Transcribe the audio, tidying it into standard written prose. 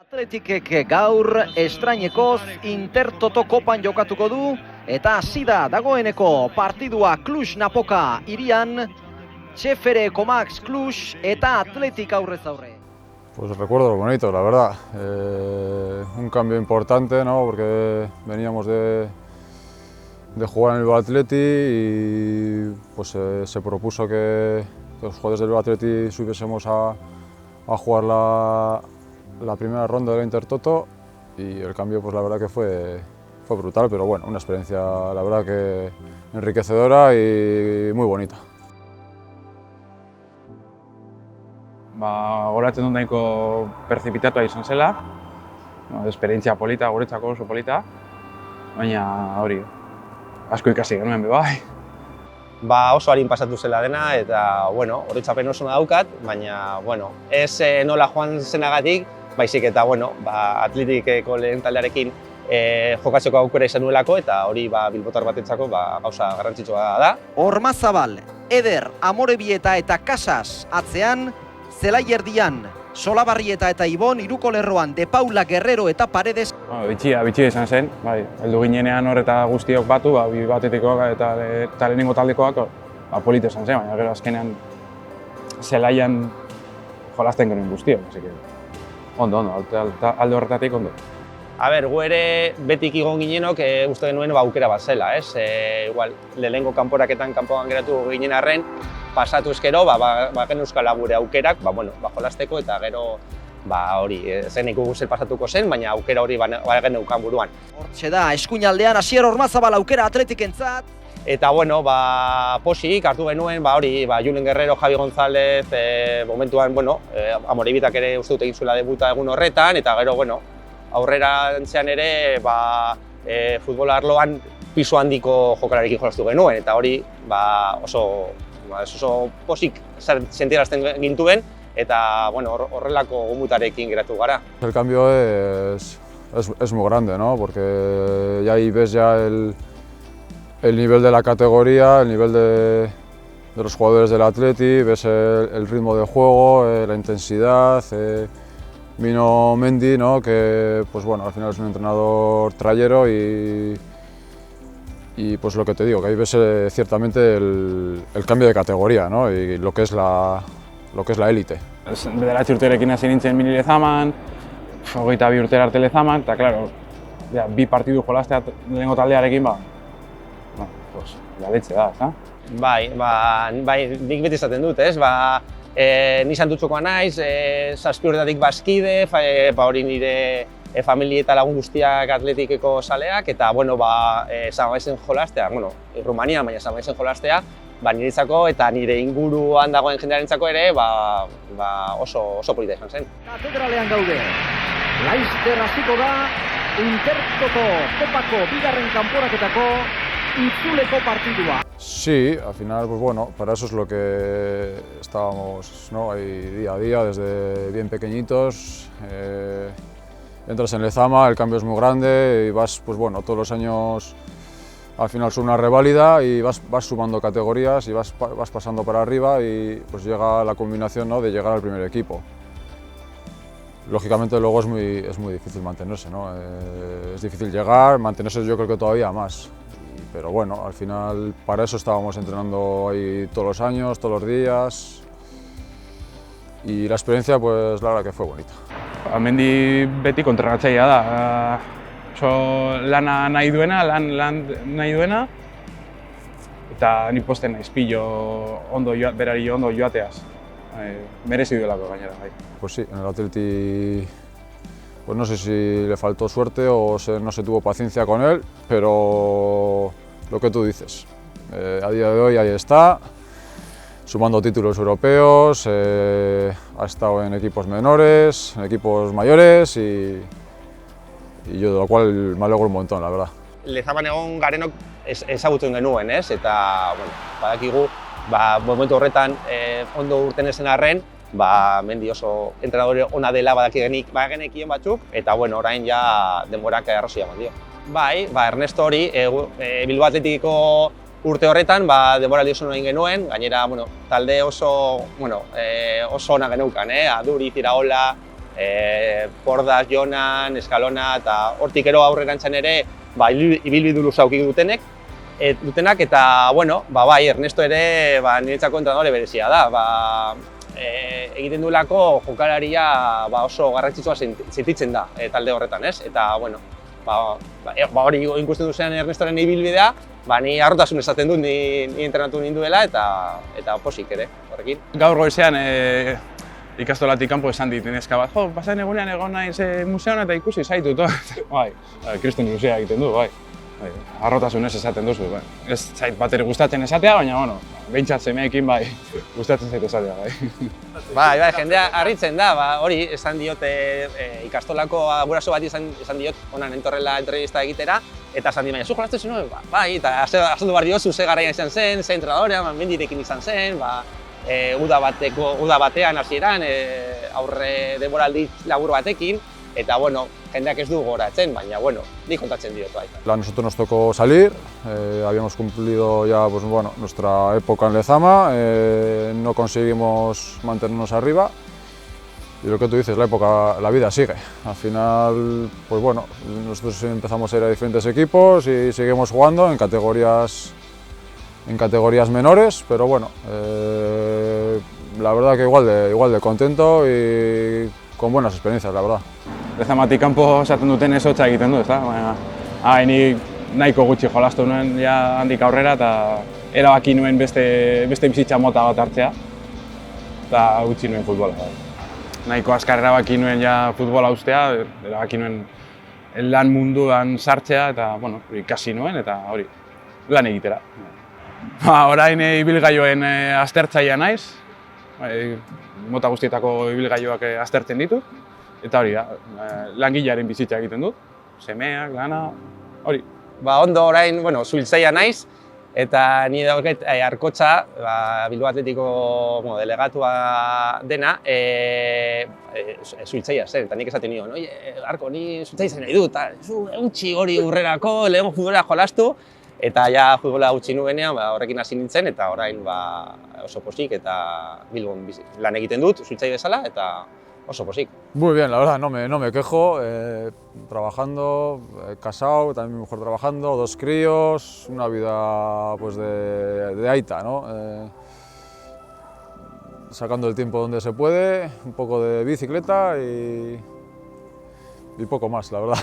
Atletikek gaur estrainekoz Intertoto kopan jokatuko du eta hasi da dagoeneko partidua Cluj-Napoca hirian, Txefere Komax Cluj eta Atletik aurrez aurre. Pues recuerdo lo bonito, la verdad. Un cambio importante, ¿no? Porque veníamos de jugar en el Bilbao Athletic y pues se propuso que los jugadores del Bilbao Athletic subiésemos a jugar la primera ronda de la Intertoto y el cambio pues la verdad que fue brutal, pero bueno, una experiencia la verdad que enriquecedora y muy bonita. Goratzen dut nahiko prezipitatua izan zela, esperientzia polita, guretzako oso polita, baina hori, asko ikasi genuen be bai. Oso arin pasatu zela dena eta bueno, oroitzapen oso daukat, baina bueno, ez nola joan zenagatik, baizik eta bueno, Atletikeko lehen taldearekin jokatzeko aukera izan nuelako eta hori bilbotar batentzako gauza garrantzitsua da. Ormazabal, Eder, Amorebieta eta Casas atzean, Zelai erdian, Solabarrieta eta Ibon, Iruko lerroan, De Paula, Guerrero eta Paredes. Bitxia izan zen, heldu ginenean hor eta guztiok batu, Bilbao Athletickoak eta lehenengo taldekoak polita izan zen, baina gero azkenean zelaian jolasten genuen guztiok, ondo, alde horretatik ondo. Gu ere betik igon ginenok uste genuen aukera bat zela, ez? Igual, lehenengo kanporaketan kanpoan geratu ginen arren, pasatu ezkero, gen euskala gure aukerak, jolasteko eta gero hori, zen ikugu zer pasatuko zen, baina aukera hori gen neukan buruan. Hortxe da, eskuinaldean Asier Ormazabal aukera Atletikentzat. Eta bueno, posik hartu genuen, Julen Guerrero, Javi González, momentuan, Amorebitak ere uste dut egin zuela debuta egun horretan, eta gero, aurrera entzean ere, futbol arloan pisu handiko jokalarekin jolastu genuen, eta hori oso posik sentiarazten gintuen, eta horrelako gomutarekin geratu gara. El cambio es muy grande, ¿no? Porque ya ahí ves ya el nivel de la categoría, el nivel de los jugadores del Athletic, ves el ritmo de juego, la intensidad. Vino Mendy, ¿no? Que pues bueno, al final es un entrenador trayero y pues lo que te digo, que ahí ves ciertamente el cambio de categoría, ¿no? Y lo que es la élite. Bederatzi urterekin hasi nintzen Mini Lezaman, 22 urtera arte Lezaman, eta claro, bi partidu jolastea lehenengo taldearekin, letxe da, ezta? Nik beti izaten dut, ez? Ni santutxokoa naiz, 7 urtetatik bazkide, hori nire familia eta lagun guztiak Atletikeko zaleak, eta San Mamesen jolastea, Rumanian, baina San Mamesen jolastea, niretzako eta nire inguruan dagoen jendearentzako ere oso polita izan zen. Katedralean gaude, laizter hasiko da Intertoto kopako bigarren kanporaketako itzuleko partidua. Sí, al final, pues bueno, para eso es lo que estábamos, ¿no? Ahí día a día, desde bien pequeñitos. Entras en Lezama, el cambio es muy grande y vas, pues bueno, todos los años al final son una reválida y vas sumando categorías y vas pasando para arriba y pues llega la combinación, ¿no? De llegar al primer equipo. Lógicamente luego es muy difícil mantenerse, ¿no? Es difícil llegar, mantenerse yo creo que todavía más. Pero bueno, al final para eso estábamos entrenando ahí todos los años, todos los días y la experiencia pues la verdad que fue bonita. Mendy beti kontratzailea da, lana nahi duena, lan nahi duena eta ni posten naiz pillo berari ondo joateaz, merezi duelako gainera. Pues sí, en el Athletic pues no sé si le faltó suerte o no se tuvo paciencia con él, pero lo que tú dices, a día de hoy ahí está, sumando títulos europeos, ha estado en equipos menores, en equipos mayores y yo de lo cual me alegro un montón, la verdad. Lezaman egon garenok ezagutzen genuen, ez? Eta, badakigu, momentu horretan ondo urten ezen arren, Mendy oso entrenadore ona dela bagenekien batzuk, eta orain ja denborak arrazoia eman dio. Ernesto hori, Bilbao Athleticeko urte horretan, denboraldi oso egin genuen, gainera talde oso ona geneukan, Aduriz, Iraola, Pordas, Jonan, Eskalona, eta hortik ero aurrerantzan ere ibilbidu luza aukik dutenak, eta, bueno, bai, Ernesto ere niretzako entrenadore berezia da. Egiten duelako jokalaria oso garrantzitsua sentitzen da talde horretan, ez? Eta, bueno, hori ikusten duzean Ernestoren ibilbidea, ni harrotasun esaten dut ni entrenatu ninduela eta posik ere, horrekin. Gaur goizean ikastolatik kanpo esan dit neska bat, pasaden egunean egon naiz museoan eta ikusi zaitut. Bai, kriston ilusioa egiten du, bai. Harrotasunez esaten duzu, ez zait bat ere gustatzen esatea, baina, bueno, behintzat semeekin bai, gustatzen zait esatea, bai. Bai, jendea harritzen da, hori esan diote ikastolako guraso bat izan diot honan entorrela entrevista egitera, eta esan di, baina zu jolastu zenuen, bai, eta azaldu behar diozu ze garaian izan zen, ze entrenadorea, mendirekin izan zen, uda batean hasieran, aurre denboraldi labur batekin, eta, bueno, jendeak ez du goratzen, baina, bueno, nik kontatzen diot, bai. A nosotros nos tocó salir, habíamos cumplido ya pues, bueno, nuestra época en Lezama, no conseguimos mantenernos arriba y lo que tú dices, la vida sigue. Al final, pues bueno, nosotros empezamos a ir a diferentes equipos y seguimos jugando en categorías menores, pero bueno, la verdad que igual de contento y con buenas experiencias, la verdad. Lezamatik kanpo esaten duten ez hotza egiten du, ezta? Baina, ni nahiko gutxi jolastu nuen ja handik aurrera eta erabaki nuen beste bizitza mota bat hartzea eta utzi nuen futbola. Nahiko azkar erabaki nuen ja futbola uztea, erabaki nuen lan munduan sartzea eta, bueno, ikasi nuen eta hori, lan egitera. Orain ibilgailuen aztertzailea naiz, mota guztietako ibilgailuak aztertzen ditut. Eta hori da, langilearen bizitza egiten dut, semeak, lana, hori. Ondo orain, zuhiltzailea naiz, eta nire dauket Arkotxa, Bilbao Atletiko delegatua dena, zuhiltzailea zen, eta nik esaten nion, Arko, ni zuhiltzailea zen nahi dut, eta eutxi hori urrerako, lehen futbolera jolastu, eta ja futbola utzi nuenean horrekin hasi nintzen, eta orain oso posik eta Bilbon lan egiten dut, zuhiltzaile bezala, eta oso posik. Muy bien, la verdad, no me quejo, trabajando, casado, también mi mujer trabajando, 2 críos, una vida pues de aita, ¿no? Sacando el tiempo donde se puede, un poco de bicicleta y poco más, la verdad.